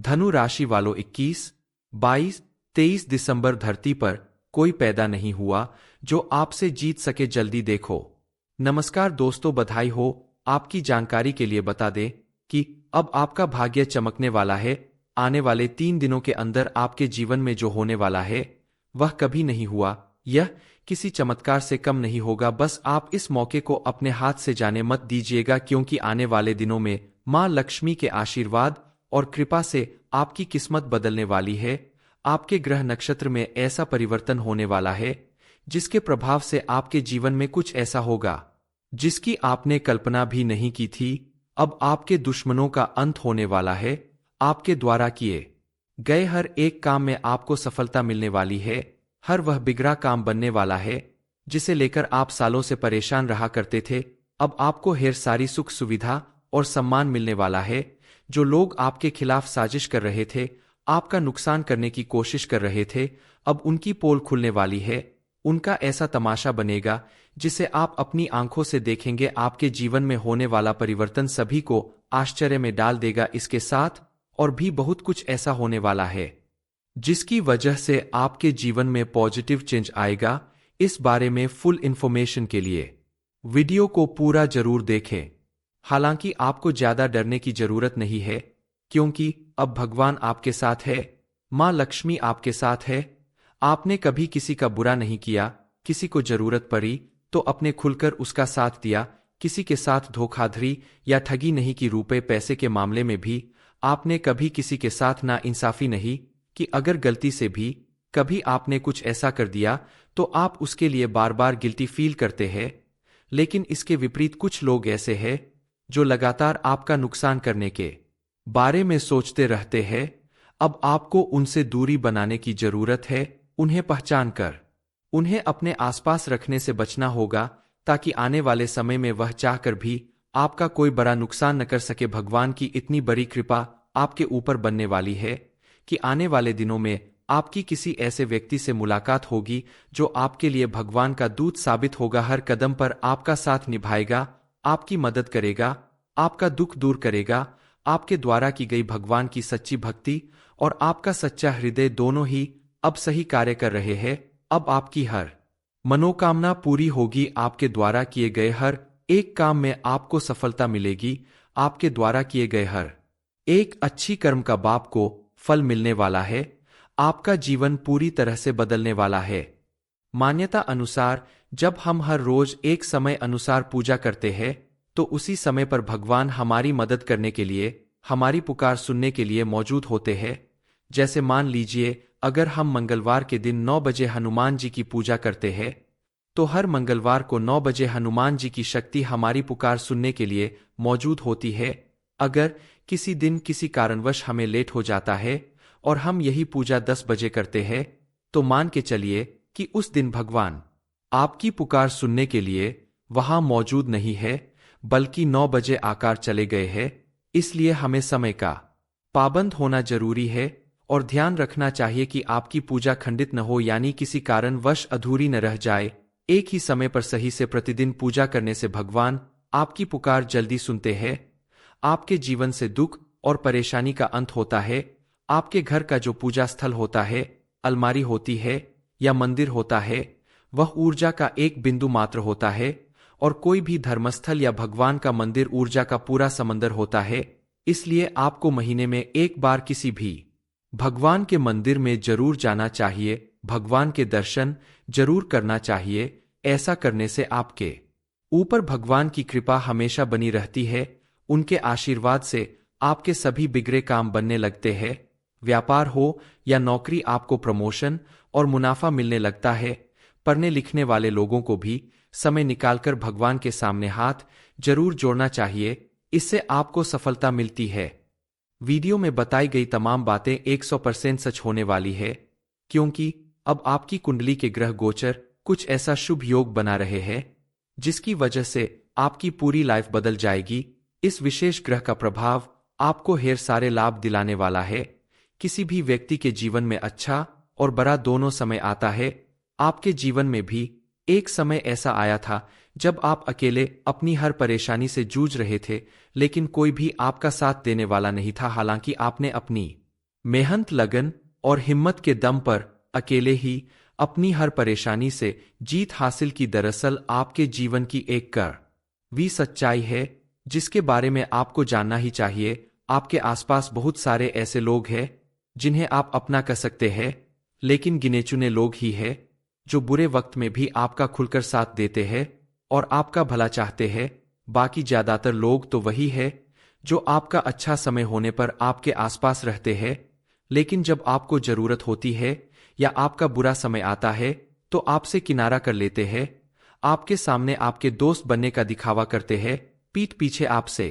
धनु राशि वालों 21, 22, 23 दिसंबर धरती पर कोई पैदा नहीं हुआ जो आपसे जीत सके, जल्दी देखो। नमस्कार दोस्तों, बधाई हो। आपकी जानकारी के लिए बता दें कि अब आपका भाग्य चमकने वाला है। आने वाले 3 दिनों के अंदर आपके जीवन में जो होने वाला है वह कभी नहीं हुआ। यह किसी चमत्कार से कम नहीं होगा। बस आप इस मौके को अपने हाथ से जाने मत दीजिएगा, क्योंकि आने वाले दिनों में मां लक्ष्मी के आशीर्वाद और कृपा से आपकी किस्मत बदलने वाली है। आपके ग्रह नक्षत्र में ऐसा परिवर्तन होने वाला है जिसके प्रभाव से आपके जीवन में कुछ ऐसा होगा जिसकी आपने कल्पना भी नहीं की थी। अब आपके दुश्मनों का अंत होने वाला है। आपके द्वारा किए गए हर एक काम में आपको सफलता मिलने वाली है। हर वह बिगड़ा काम बनने वाला है जिसे लेकर आप सालों से परेशान रहा करते थे। अब आपको ढेर सारी सुख सुविधा और सम्मान मिलने वाला है। जो लोग आपके खिलाफ साजिश कर रहे थे, आपका नुकसान करने की कोशिश कर रहे थे, अब उनकी पोल खुलने वाली है। उनका ऐसा तमाशा बनेगा जिसे आप अपनी आंखों से देखेंगे। आपके जीवन में होने वाला परिवर्तन सभी को आश्चर्य में डाल देगा। इसके साथ और भी बहुत कुछ ऐसा होने वाला है जिसकी वजह से आपके जीवन में पॉजिटिव चेंज आएगा। इस बारे में फुल इन्फॉर्मेशन के लिए वीडियो को पूरा जरूर देखें। हालांकि आपको ज्यादा डरने की जरूरत नहीं है, क्योंकि अब भगवान आपके साथ है, मां लक्ष्मी आपके साथ है। आपने कभी किसी का बुरा नहीं किया। किसी को जरूरत पड़ी तो अपने खुलकर उसका साथ दिया। किसी के साथ धोखाधड़ी या ठगी नहीं की। रुपए पैसे के मामले में भी आपने कभी किसी के साथ नाइंसाफी नहीं कि अगर गलती से भी कभी आपने कुछ ऐसा कर दिया तो आप उसके लिए बार बार गिल्टी फील करते हैं। लेकिन इसके विपरीत कुछ लोग ऐसे हैं जो लगातार आपका नुकसान करने के बारे में सोचते रहते हैं। अब आपको उनसे दूरी बनाने की जरूरत है। उन्हें पहचान कर उन्हें अपने आसपास रखने से बचना होगा, ताकि आने वाले समय में वह चाहकर भी आपका कोई बड़ा नुकसान न कर सके। भगवान की इतनी बड़ी कृपा आपके ऊपर बनने वाली है कि आने वाले दिनों में आपकी किसी ऐसे व्यक्ति से मुलाकात होगी जो आपके लिए भगवान का दूत साबित होगा। हर कदम पर आपका साथ निभाएगा, आपकी मदद करेगा, आपका दुख दूर करेगा। आपके द्वारा की गई भगवान की सच्ची भक्ति और आपका सच्चा हृदय दोनों ही अब सही कार्य कर रहे हैं। अब आपकी हर मनोकामना पूरी होगी। आपके द्वारा किए गए हर एक काम में आपको सफलता मिलेगी। आपके द्वारा किए गए हर एक अच्छी कर्म का बाप को फल मिलने वाला है। आपका जीवन पूरी तरह से बदलने वाला है। मान्यता अनुसार जब हम हर रोज एक समय अनुसार पूजा करते हैं तो उसी समय पर भगवान हमारी मदद करने के लिए, हमारी पुकार सुनने के लिए मौजूद होते हैं। जैसे मान लीजिए, अगर हम मंगलवार के दिन 9 बजे हनुमान जी की पूजा करते हैं तो हर मंगलवार को 9 बजे हनुमान जी की शक्ति हमारी पुकार सुनने के लिए मौजूद होती है। अगर किसी दिन किसी कारणवश हमें लेट हो जाता है और हम यही पूजा 10 बजे करते हैं तो मान के चलिए कि उस दिन भगवान आपकी पुकार सुनने के लिए वहां मौजूद नहीं है, बल्कि 9 बजे आकर चले गए हैं। इसलिए हमें समय का पाबंद होना जरूरी है और ध्यान रखना चाहिए कि आपकी पूजा खंडित न हो, यानी किसी कारणवश अधूरी न रह जाए। एक ही समय पर सही से प्रतिदिन पूजा करने से भगवान आपकी पुकार जल्दी सुनते हैं। आपके जीवन से दुख और परेशानी का अंत होता है। आपके घर का जो पूजा स्थल होता है, अलमारी होती है या मंदिर होता है, वह ऊर्जा का एक बिंदु मात्र होता है। और कोई भी धर्मस्थल या भगवान का मंदिर ऊर्जा का पूरा समंदर होता है। इसलिए आपको महीने में एक बार किसी भी भगवान के मंदिर में जरूर जाना चाहिए। भगवान के दर्शन जरूर करना चाहिए। ऐसा करने से आपके ऊपर भगवान की कृपा हमेशा बनी रहती है। उनके आशीर्वाद से आपके सभी बिगड़े काम बनने लगते हैं। व्यापार हो या नौकरी, आपको प्रमोशन और मुनाफा मिलने लगता है। पढ़ने लिखने वाले लोगों को भी समय निकालकर भगवान के सामने हाथ जरूर जोड़ना चाहिए। इससे आपको सफलता मिलती है। वीडियो में बताई गई तमाम बातें 100% सच होने वाली है, क्योंकि अब आपकी कुंडली के ग्रह गोचर कुछ ऐसा शुभ योग बना रहे हैं जिसकी वजह से आपकी पूरी लाइफ बदल जाएगी। इस विशेष ग्रह का प्रभाव आपको ढेर सारे लाभ दिलाने वाला है। किसी भी व्यक्ति के जीवन में अच्छा और बुरा दोनों समय आता है। आपके जीवन में भी एक समय ऐसा आया था जब आप अकेले अपनी हर परेशानी से जूझ रहे थे, लेकिन कोई भी आपका साथ देने वाला नहीं था। हालांकि आपने अपनी मेहनत, लगन और हिम्मत के दम पर अकेले ही अपनी हर परेशानी से जीत हासिल की। दरअसल आपके जीवन की एक कड़वी सच्चाई है जिसके बारे में आपको जानना ही चाहिए। आपके आसपास बहुत सारे ऐसे लोग हैं जिन्हें आप अपना कर सकते हैं, लेकिन गिने चुने लोग ही हैं जो बुरे वक्त में भी आपका खुलकर साथ देते हैं और आपका भला चाहते हैं। बाकी ज्यादातर लोग तो वही है जो आपका अच्छा समय होने पर आपके आसपास रहते हैं, लेकिन जब आपको जरूरत होती है या आपका बुरा समय आता है तो आपसे किनारा कर लेते हैं। आपके सामने आपके दोस्त बनने का दिखावा करते हैं, पीठ पीछे आपसे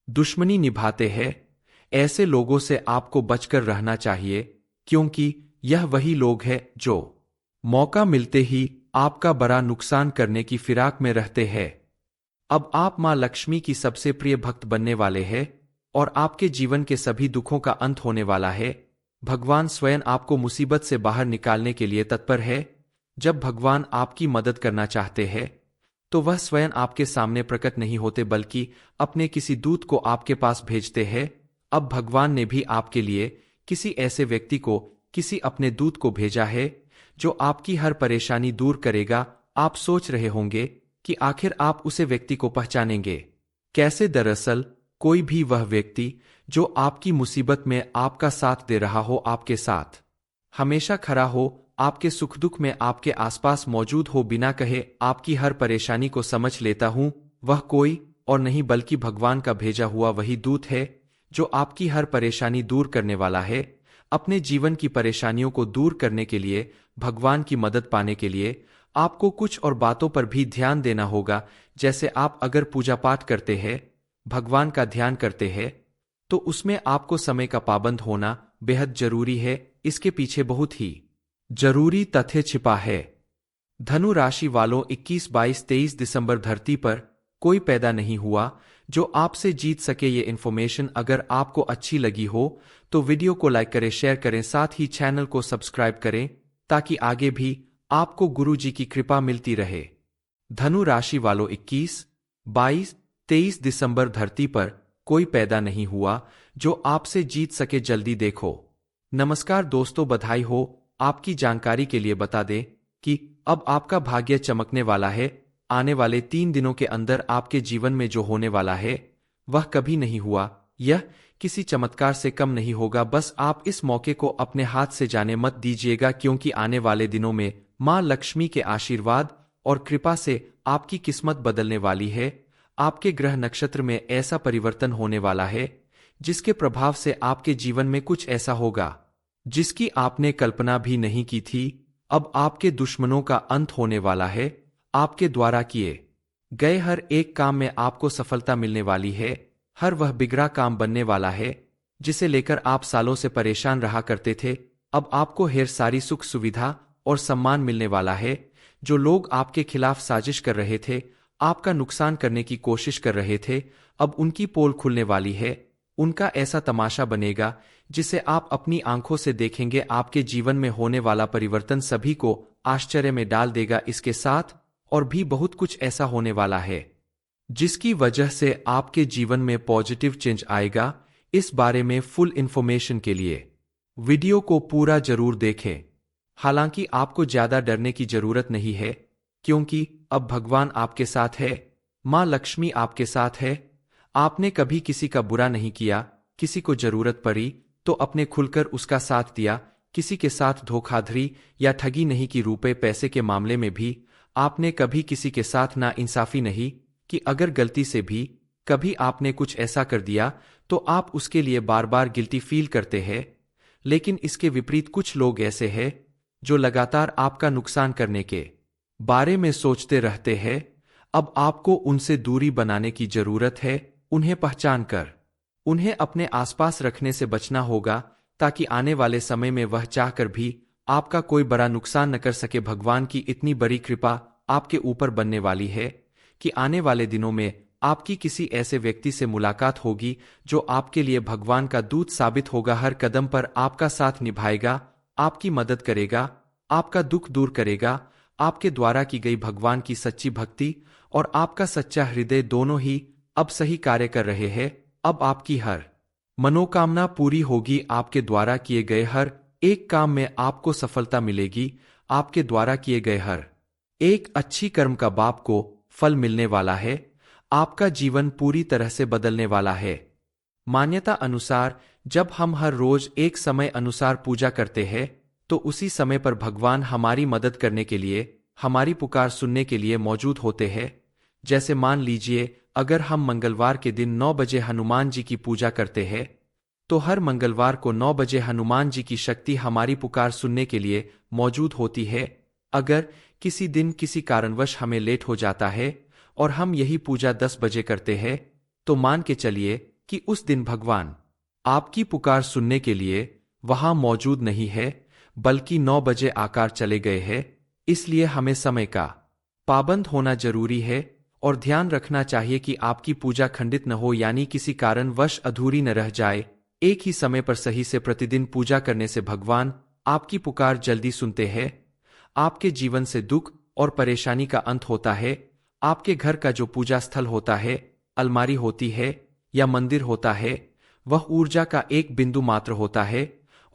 दुश्मनी निभाते हैं। ऐसे लोगों से आपको बचकर रहना चाहिए, क्योंकि यह वही लोग हैं जो मौका मिलते ही आपका बड़ा नुकसान करने की फिराक में रहते हैं। अब आप मां लक्ष्मी की सबसे प्रिय भक्त बनने वाले हैं और आपके जीवन के सभी दुखों का अंत होने वाला है। भगवान स्वयं आपको मुसीबत से बाहर निकालने के लिए तत्पर है। जब भगवान आपकी मदद करना चाहते हैं तो वह स्वयं आपके सामने प्रकट नहीं होते, बल्कि अपने किसी दूत को आपके पास भेजते हैं। अब भगवान ने भी आपके लिए किसी ऐसे व्यक्ति को, किसी अपने दूत को भेजा है जो आपकी हर परेशानी दूर करेगा। आप सोच रहे होंगे कि आखिर आप उसे व्यक्ति को पहचानेंगे कैसे। दरअसल कोई भी वह व्यक्ति जो आपकी मुसीबत में आपका साथ दे रहा हो, आपके साथ हमेशा खड़ा हो, आपके सुख दुख में आपके आसपास मौजूद हो, बिना कहे आपकी हर परेशानी को समझ लेता हूं, वह कोई और नहीं बल्कि भगवान का भेजा हुआ वही दूत है जो आपकी हर परेशानी दूर करने वाला है। अपने जीवन की परेशानियों को दूर करने के लिए, भगवान की मदद पाने के लिए आपको कुछ और बातों पर भी ध्यान देना होगा। जैसे आप अगर पूजा पाठ करते हैं, भगवान का ध्यान करते हैं, तो उसमें आपको समय का पाबंद होना बेहद जरूरी है। इसके पीछे बहुत ही जरूरी तथ्य छिपा है। धनु राशि वालों, 21, 22, 23 दिसंबर धरती पर कोई पैदा नहीं हुआ जो आपसे जीत सके। ये इन्फॉर्मेशन अगर आपको अच्छी लगी हो तो वीडियो को लाइक करें, शेयर करें, साथ ही चैनल को सब्सक्राइब करें ताकि आगे भी आपको गुरु जी की कृपा मिलती रहे। धनु राशि वालों, 21, 22, 23 दिसंबर धरती पर कोई पैदा नहीं हुआ जो आपसे जीत सके। जल्दी देखो। नमस्कार दोस्तों, बधाई हो। आपकी जानकारी के लिए बता दें कि अब आपका भाग्य चमकने वाला है। आने वाले 3 दिनों के अंदर आपके जीवन में जो होने वाला है वह कभी नहीं हुआ। यह किसी चमत्कार से कम नहीं होगा। बस आप इस मौके को अपने हाथ से जाने मत दीजिएगा, क्योंकि आने वाले दिनों में मां लक्ष्मी के आशीर्वाद और कृपा से आपकी किस्मत बदलने वाली है। आपके ग्रह नक्षत्र में ऐसा परिवर्तन होने वाला है जिसके प्रभाव से आपके जीवन में कुछ ऐसा होगा जिसकी आपने कल्पना भी नहीं की थी। अब आपके दुश्मनों का अंत होने वाला है। आपके द्वारा किए गए हर एक काम में आपको सफलता मिलने वाली है। हर वह बिगड़ा काम बनने वाला है जिसे लेकर आप सालों से परेशान रहा करते थे। अब आपको ढेर सारी सुख सुविधा और सम्मान मिलने वाला है। जो लोग आपके खिलाफ साजिश कर रहे थे, आपका नुकसान करने की कोशिश कर रहे थे, अब उनकी पोल खुलने वाली है। उनका ऐसा तमाशा बनेगा जिसे आप अपनी आंखों से देखेंगे। आपके जीवन में होने वाला परिवर्तन सभी को आश्चर्य में डाल देगा। इसके साथ और भी बहुत कुछ ऐसा होने वाला है जिसकी वजह से आपके जीवन में पॉजिटिव चेंज आएगा। इस बारे में फुल इंफॉर्मेशन के लिए वीडियो को पूरा जरूर देखें। हालांकि आपको ज्यादा डरने की जरूरत नहीं है, क्योंकि अब भगवान आपके साथ है, मां लक्ष्मी आपके साथ है। आपने कभी किसी का बुरा नहीं किया। किसी को जरूरत पड़ी तो अपने खुलकर उसका साथ दिया। किसी के साथ धोखाधड़ी या ठगी नहीं की। रुपए पैसे के मामले में भी आपने कभी किसी के साथ नाइंसाफी नहीं कि अगर गलती से भी कभी आपने कुछ ऐसा कर दिया तो आप उसके लिए बार बार गिल्टी फील करते हैं। लेकिन इसके विपरीत कुछ लोग ऐसे हैं जो लगातार आपका नुकसान करने के बारे में सोचते रहते हैं। अब आपको उनसे दूरी बनाने की जरूरत है। उन्हें पहचान कर उन्हें अपने आसपास रखने से बचना होगा, ताकि आने वाले समय में वह चाहकर भी आपका कोई बड़ा नुकसान न कर सके। भगवान की इतनी बड़ी कृपा आपके ऊपर बनने वाली है कि आने वाले दिनों में आपकी किसी ऐसे व्यक्ति से मुलाकात होगी जो आपके लिए भगवान का दूत साबित होगा। हर कदम पर आपका साथ निभाएगा, आपकी मदद करेगा, आपका दुख दूर करेगा। आपके द्वारा की गई भगवान की सच्ची भक्ति और आपका सच्चा हृदय दोनों ही अब सही कार्य कर रहे हैं। अब आपकी हर मनोकामना पूरी होगी, आपके द्वारा किए गए हर एक काम में आपको सफलता मिलेगी, आपके द्वारा किए गए हर एक अच्छी कर्म का बाप को फल मिलने वाला है, आपका जीवन पूरी तरह से बदलने वाला है। मान्यता अनुसार जब हम हर रोज एक समय अनुसार पूजा करते हैं तो उसी समय पर भगवान हमारी मदद करने के लिए, हमारी पुकार सुनने के लिए मौजूद होते हैं। जैसे मान लीजिए अगर हम मंगलवार के दिन 9 बजे हनुमान जी की पूजा करते हैं तो हर मंगलवार को 9 बजे हनुमान जी की शक्ति हमारी पुकार सुनने के लिए मौजूद होती है। अगर किसी दिन किसी कारणवश हमें लेट हो जाता है और हम यही पूजा 10 बजे करते हैं तो मान के चलिए कि उस दिन भगवान आपकी पुकार सुनने के लिए वहां मौजूद नहीं है, बल्कि 9 बजे आकर चले गए हैं। इसलिए हमें समय का पाबंद होना जरूरी है और ध्यान रखना चाहिए कि आपकी पूजा खंडित न हो, यानी किसी कारणवश अधूरी न रह जाए। एक ही समय पर सही से प्रतिदिन पूजा करने से भगवान आपकी पुकार जल्दी सुनते हैं, आपके जीवन से दुख और परेशानी का अंत होता है। आपके घर का जो पूजा स्थल होता है, अलमारी होती है या मंदिर होता है, वह ऊर्जा का एक बिंदु मात्र होता है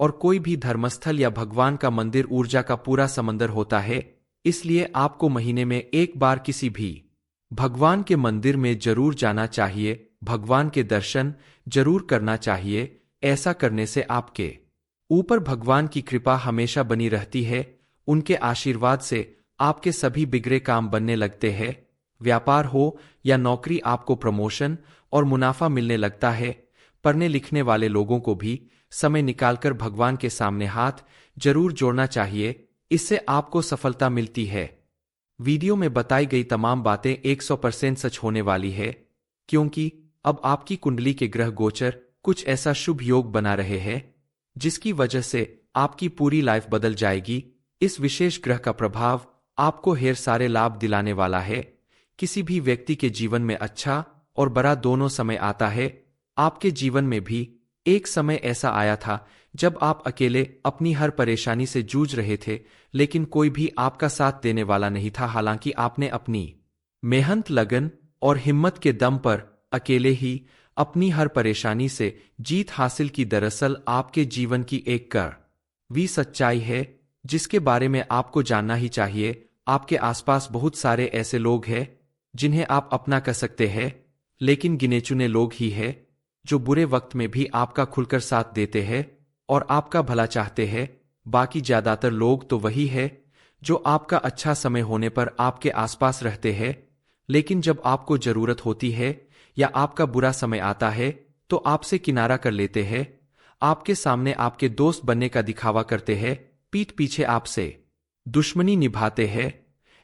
और कोई भी धर्मस्थल या भगवान का मंदिर ऊर्जा का पूरा समंदर होता है। इसलिए आपको महीने में एक बार किसी भी भगवान के मंदिर में जरूर जाना चाहिए, भगवान के दर्शन जरूर करना चाहिए। ऐसा करने से आपके ऊपर भगवान की कृपा हमेशा बनी रहती है। उनके आशीर्वाद से आपके सभी बिगड़े काम बनने लगते हैं। व्यापार हो या नौकरी, आपको प्रमोशन और मुनाफा मिलने लगता है। पढ़ने लिखने वाले लोगों को भी समय निकालकर भगवान के सामने हाथ जरूर जोड़ना चाहिए, इससे आपको सफलता मिलती है। वीडियो में बताई गई तमाम बातें 100% सच होने वाली है, क्योंकि अब आपकी कुंडली के ग्रह गोचर कुछ ऐसा शुभ योग बना रहे हैं जिसकी वजह से आपकी पूरी लाइफ बदल जाएगी। इस विशेष ग्रह का प्रभाव आपको ढेर सारे लाभ दिलाने वाला है। किसी भी व्यक्ति के जीवन में अच्छा और बुरा दोनों समय आता है। आपके जीवन में भी एक समय ऐसा आया था जब आप अकेले अपनी हर परेशानी से जूझ रहे थे, लेकिन कोई भी आपका साथ देने वाला नहीं था। हालांकि आपने अपनी मेहनत, लगन और हिम्मत के दम पर अकेले ही अपनी हर परेशानी से जीत हासिल की। दरअसल आपके जीवन की एक कड़वी सच्चाई है जिसके बारे में आपको जानना ही चाहिए। आपके आसपास बहुत सारे ऐसे लोग हैं जिन्हें आप अपना कर सकते हैं, लेकिन गिने चुने लोग ही हैं जो बुरे वक्त में भी आपका खुलकर साथ देते हैं और आपका भला चाहते हैं। बाकी ज्यादातर लोग तो वही है जो आपका अच्छा समय होने पर आपके आसपास रहते हैं, लेकिन जब आपको जरूरत होती है या आपका बुरा समय आता है तो आपसे किनारा कर लेते हैं। आपके सामने आपके दोस्त बनने का दिखावा करते हैं, पीठ पीछे आपसे दुश्मनी निभाते हैं।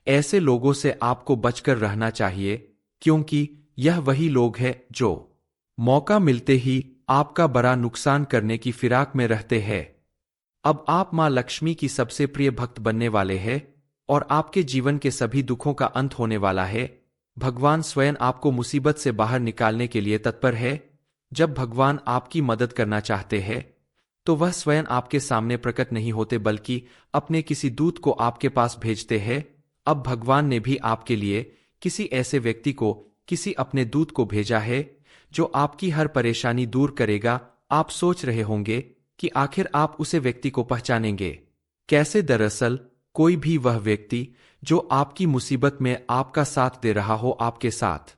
ऐसे लोगों से आपको बचकर रहना चाहिए, क्योंकि यह वही लोग हैं जो मौका मिलते ही आपका बड़ा नुकसान करने की फिराक में रहते हैं। अब आप मां लक्ष्मी की सबसे प्रिय भक्त बनने वाले हैं और आपके जीवन के सभी दुखों का अंत होने वाला है। भगवान स्वयं आपको मुसीबत से बाहर निकालने के लिए तत्पर है। जब भगवान आपकी मदद करना चाहते हैं तो वह स्वयं आपके सामने प्रकट नहीं होते, बल्कि अपने किसी दूत को आपके पास भेजते हैं। अब भगवान ने भी आपके लिए किसी ऐसे व्यक्ति को, किसी अपने दूत को भेजा है जो आपकी हर परेशानी दूर करेगा। आप सोच रहे होंगे कि आखिर आप उसे व्यक्ति को पहचानेंगे कैसे। दरअसल कोई भी वह व्यक्ति जो आपकी मुसीबत में आपका साथ दे रहा हो, आपके साथ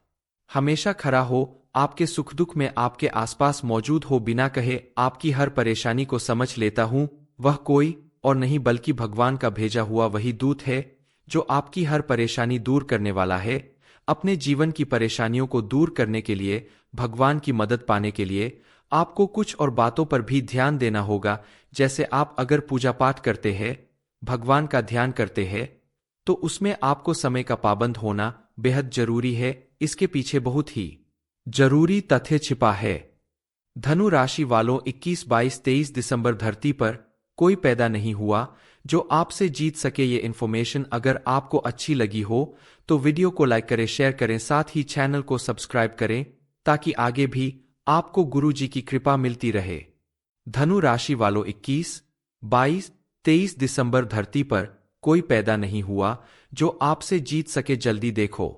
हमेशा खड़ा हो, आपके सुख दुख में आपके आसपास मौजूद हो, बिना कहे आपकी हर परेशानी को समझ लेता हूं, वह कोई और नहीं बल्कि भगवान का भेजा हुआ वही दूत है जो आपकी हर परेशानी दूर करने वाला है। अपने जीवन की परेशानियों को दूर करने के लिए, भगवान की मदद पाने के लिए आपको कुछ और बातों पर भी ध्यान देना होगा। जैसे आप अगर पूजा पाठ करते हैं, भगवान का ध्यान करते हैं, तो उसमें आपको समय का पाबंद होना बेहद जरूरी है। इसके पीछे बहुत ही जरूरी तथ्य छिपा है। धनु राशि वालों, 21, 22, 23 दिसंबर धरती पर कोई पैदा नहीं हुआ जो आपसे जीत सके। ये इन्फॉर्मेशन अगर आपको अच्छी लगी हो तो वीडियो को लाइक करें, शेयर करें, साथ ही चैनल को सब्सक्राइब करें ताकि आगे भी आपको गुरु जी की कृपा मिलती रहे। धनु राशि वालों, 21, 22, 23 दिसंबर धरती पर कोई पैदा नहीं हुआ जो आपसे जीत सके। जल्दी देखो।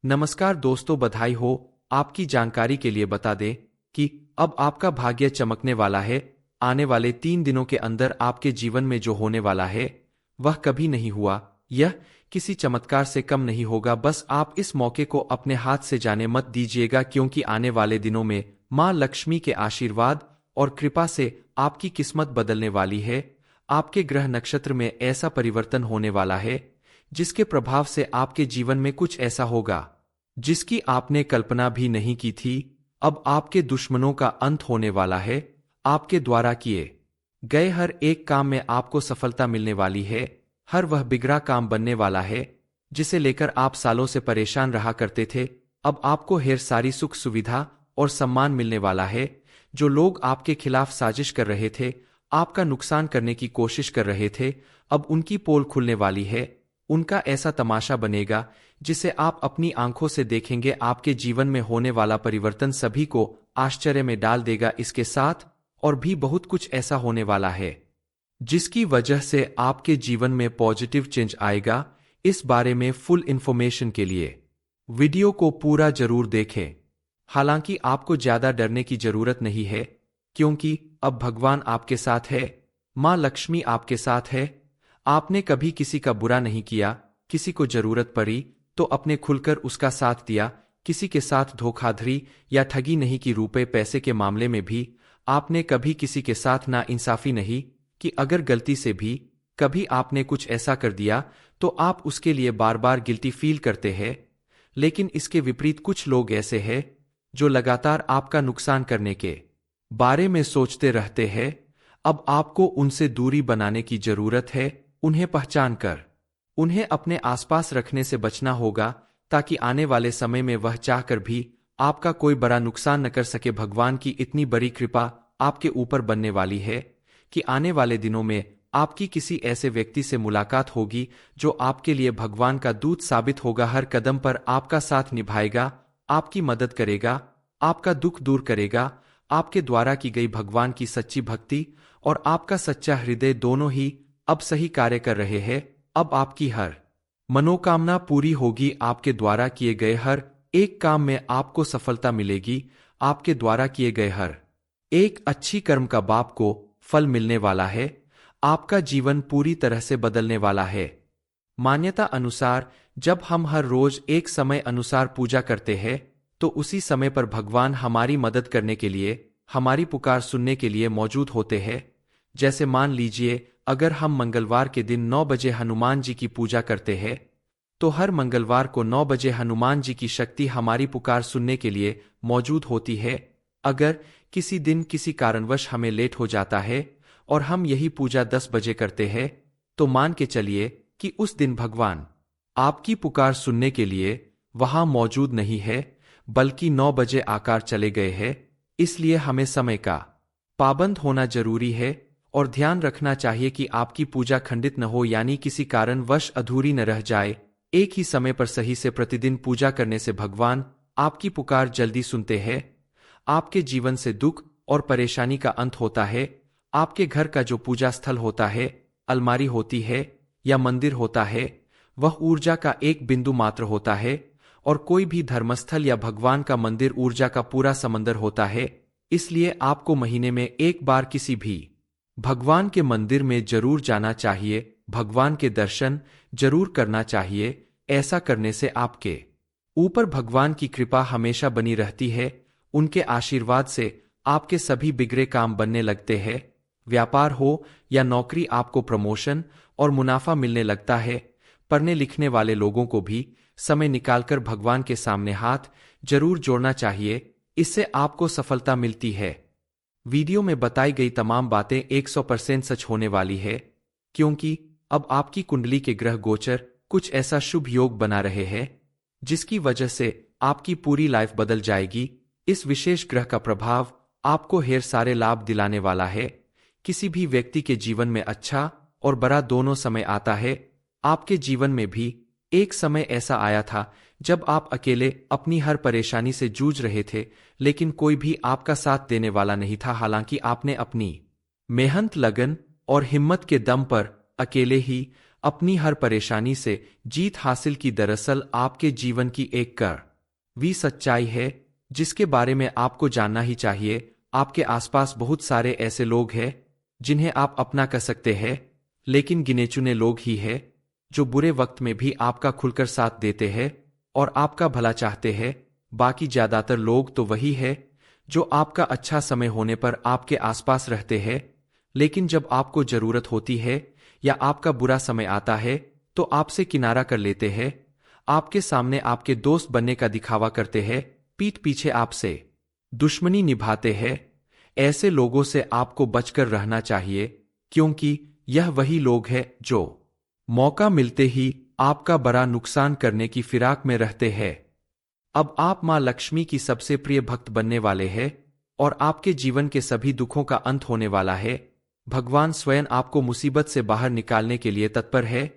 नमस्कार दोस्तों, बधाई हो। आपकी जानकारी के लिए बता दें कि अब आपका भाग्य चमकने वाला है। आने वाले 3 दिनों के अंदर आपके जीवन में जो होने वाला है वह कभी नहीं हुआ। यह किसी चमत्कार से कम नहीं होगा। बस आप इस मौके को अपने हाथ से जाने मत दीजिएगा, क्योंकि आने वाले दिनों में मां लक्ष्मी के आशीर्वाद और कृपा से आपकी किस्मत बदलने वाली है। आपके ग्रह नक्षत्र में ऐसा परिवर्तन होने वाला है जिसके प्रभाव से आपके जीवन में कुछ ऐसा होगा जिसकी आपने कल्पना भी नहीं की थी। अब आपके दुश्मनों का अंत होने वाला है। आपके द्वारा किए गए हर एक काम में आपको सफलता मिलने वाली है। हर वह बिगड़ा काम बनने वाला है जिसे लेकर आप सालों से परेशान रहा करते थे। अब आपको ढेर सारी सुख सुविधा और सम्मान मिलने वाला है। जो लोग आपके खिलाफ साजिश कर रहे थे, आपका नुकसान करने की कोशिश कर रहे थे, अब उनकी पोल खुलने वाली है। उनका ऐसा तमाशा बनेगा जिसे आप अपनी आंखों से देखेंगे। आपके जीवन में होने वाला परिवर्तन सभी को आश्चर्य में डाल देगा। इसके साथ और भी बहुत कुछ ऐसा होने वाला है जिसकी वजह से आपके जीवन में पॉजिटिव चेंज आएगा। इस बारे में फुल इंफॉर्मेशन के लिए वीडियो को पूरा जरूर देखें। हालांकि आपको ज्यादा डरने की जरूरत नहीं है, क्योंकि अब भगवान आपके साथ है, मां लक्ष्मी आपके साथ है। आपने कभी किसी का बुरा नहीं किया। किसी को जरूरत पड़ी तो अपने खुलकर उसका साथ दिया। किसी के साथ धोखाधड़ी या ठगी नहीं की। रुपए पैसे के मामले में भी आपने कभी किसी के साथ ना इंसाफी नहीं कि अगर गलती से भी कभी आपने कुछ ऐसा कर दिया तो आप उसके लिए बार बार गिल्टी फील करते हैं। लेकिन इसके विपरीत कुछ लोग ऐसे हैं जो लगातार आपका नुकसान करने के बारे में सोचते रहते हैं। अब आपको उनसे दूरी बनाने की जरूरत है। उन्हें पहचान कर उन्हें अपने आसपास रखने से बचना होगा, ताकि आने वाले समय में वह चाहकर भी आपका कोई बड़ा नुकसान न कर सके। भगवान की इतनी बड़ी कृपा आपके ऊपर बनने वाली है कि आने वाले दिनों में आपकी किसी ऐसे व्यक्ति से मुलाकात होगी जो आपके लिए भगवान का दूत साबित होगा। हर कदम पर आपका साथ निभाएगा, आपकी मदद करेगा, आपका दुख दूर करेगा। आपके द्वारा की गई भगवान की सच्ची भक्ति और आपका सच्चा हृदय दोनों ही अब सही कार्य कर रहे हैं। अब आपकी हर मनोकामना पूरी होगी। आपके द्वारा किए गए हर एक काम में आपको सफलता मिलेगी। आपके द्वारा किए गए हर एक अच्छी कर्म का बाप को फल मिलने वाला है। आपका जीवन पूरी तरह से बदलने वाला है। मान्यता अनुसार जब हम हर रोज एक समय अनुसार पूजा करते हैं तो उसी समय पर भगवान हमारी मदद करने के लिए, हमारी पुकार सुनने के लिए मौजूद होते हैं। जैसे मान लीजिए, अगर हम मंगलवार के दिन 9 बजे हनुमान जी की पूजा करते हैं तो हर मंगलवार को 9 बजे हनुमान जी की शक्ति हमारी पुकार सुनने के लिए मौजूद होती है। अगर किसी दिन किसी कारणवश हमें लेट हो जाता है और हम यही पूजा 10 बजे करते हैं तो मान के चलिए कि उस दिन भगवान आपकी पुकार सुनने के लिए वहां मौजूद नहीं है, बल्कि 9 बजे आकर चले गए हैं। इसलिए हमें समय का पाबंद होना जरूरी है और ध्यान रखना चाहिए कि आपकी पूजा खंडित न हो, यानी किसी कारणवश अधूरी न रह जाए। एक ही समय पर सही से प्रतिदिन पूजा करने से भगवान आपकी पुकार जल्दी सुनते हैं। आपके जीवन से दुख और परेशानी का अंत होता है। आपके घर का जो पूजा स्थल होता है, अलमारी होती है या मंदिर होता है, वह ऊर्जा का एक बिंदु मात्र होता है। और कोई भी धर्मस्थल या भगवान का मंदिर ऊर्जा का पूरा समंदर होता है। इसलिए आपको महीने में एक बार किसी भी भगवान के मंदिर में जरूर जाना चाहिए। भगवान के दर्शन जरूर करना चाहिए। ऐसा करने से आपके ऊपर भगवान की कृपा हमेशा बनी रहती है। उनके आशीर्वाद से आपके सभी बिगड़े काम बनने लगते हैं। व्यापार हो या नौकरी, आपको प्रमोशन और मुनाफा मिलने लगता है। पढ़ने लिखने वाले लोगों को भी समय निकालकर भगवान के सामने हाथ जरूर जोड़ना चाहिए। इससे आपको सफलता मिलती है। वीडियो में बताई गई तमाम बातें 100% सच होने वाली है, क्योंकि अब आपकी कुंडली के ग्रह गोचर कुछ ऐसा शुभ योग बना रहे हैं जिसकी वजह से आपकी पूरी लाइफ बदल जाएगी। इस विशेष ग्रह का प्रभाव आपको ढेर सारे लाभ दिलाने वाला है। किसी भी व्यक्ति के जीवन में अच्छा और बुरा दोनों समय आता है। आपके जीवन में भी एक समय ऐसा आया था जब आप अकेले अपनी हर परेशानी से जूझ रहे थे, लेकिन कोई भी आपका साथ देने वाला नहीं था। हालांकि आपने अपनी मेहनत, लगन और हिम्मत के दम पर अकेले ही अपनी हर परेशानी से जीत हासिल की। दरअसल आपके जीवन की एक कड़वी सच्चाई है जिसके बारे में आपको जानना ही चाहिए। आपके आसपास बहुत सारे ऐसे लोग हैं जिन्हें आप अपना कह सकते हैं, लेकिन गिने चुने लोग ही हैं जो बुरे वक्त में भी आपका खुलकर साथ देते हैं और आपका भला चाहते हैं। बाकी ज्यादातर लोग तो वही है जो आपका अच्छा समय होने पर आपके आसपास रहते हैं, लेकिन जब आपको जरूरत होती है या आपका बुरा समय आता है तो आपसे किनारा कर लेते हैं। आपके सामने आपके दोस्त बनने का दिखावा करते हैं, पीठ पीछे आपसे दुश्मनी निभाते हैं। ऐसे लोगों से आपको बचकर रहना चाहिए, क्योंकि यह वही लोग हैं जो मौका मिलते ही आपका बड़ा नुकसान करने की फिराक में रहते हैं। अब आप मां लक्ष्मी की सबसे प्रिय भक्त बनने वाले हैं और आपके जीवन के सभी दुखों का अंत होने वाला है। भगवान स्वयं आपको मुसीबत से बाहर निकालने के लिए तत्पर है।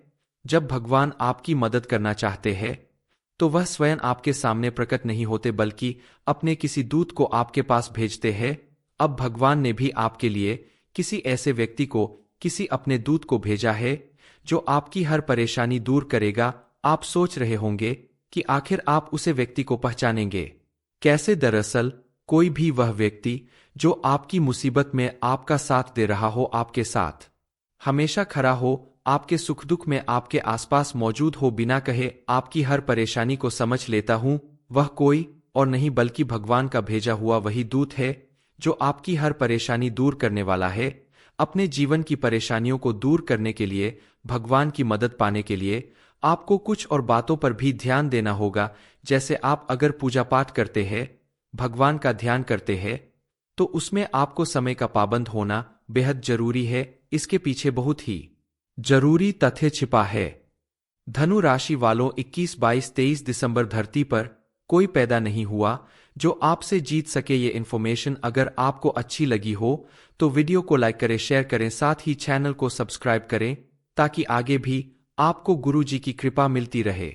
जब भगवान आपकी मदद करना चाहते हैं तो वह स्वयं आपके सामने प्रकट नहीं होते, बल्कि अपने किसी दूत को आपके पास भेजते हैं। अब भगवान ने भी आपके लिए किसी ऐसे व्यक्ति को, किसी अपने दूत को भेजा है जो आपकी हर परेशानी दूर करेगा। आप सोच रहे होंगे कि आखिर आप उसे व्यक्ति को पहचानेंगे कैसे। दरअसल कोई भी वह व्यक्ति जो आपकी मुसीबत में आपका साथ दे रहा हो, आपके साथ हमेशा खड़ा हो, आपके सुख दुख में आपके आसपास मौजूद हो, बिना कहे आपकी हर परेशानी को समझ लेता हूं, वह कोई और नहीं बल्कि भगवान का भेजा हुआ वही दूत है जो आपकी हर परेशानी दूर करने वाला है। अपने जीवन की परेशानियों को दूर करने के लिए, भगवान की मदद पाने के लिए आपको कुछ और बातों पर भी ध्यान देना होगा। जैसे आप अगर पूजा पाठ करते हैं, भगवान का ध्यान करते हैं, तो उसमें आपको समय का पाबंद होना बेहद जरूरी है। इसके पीछे बहुत ही जरूरी तथ्य छिपा है। धनु राशि वालों, 21, 22, 23 दिसंबर धरती पर कोई पैदा नहीं हुआ जो आपसे जीत सके। ये इन्फॉर्मेशन अगर आपको अच्छी लगी हो तो वीडियो को लाइक करें, शेयर करें, साथ ही चैनल को सब्सक्राइब करें ताकि आगे भी आपको गुरु जी की कृपा मिलती रहे।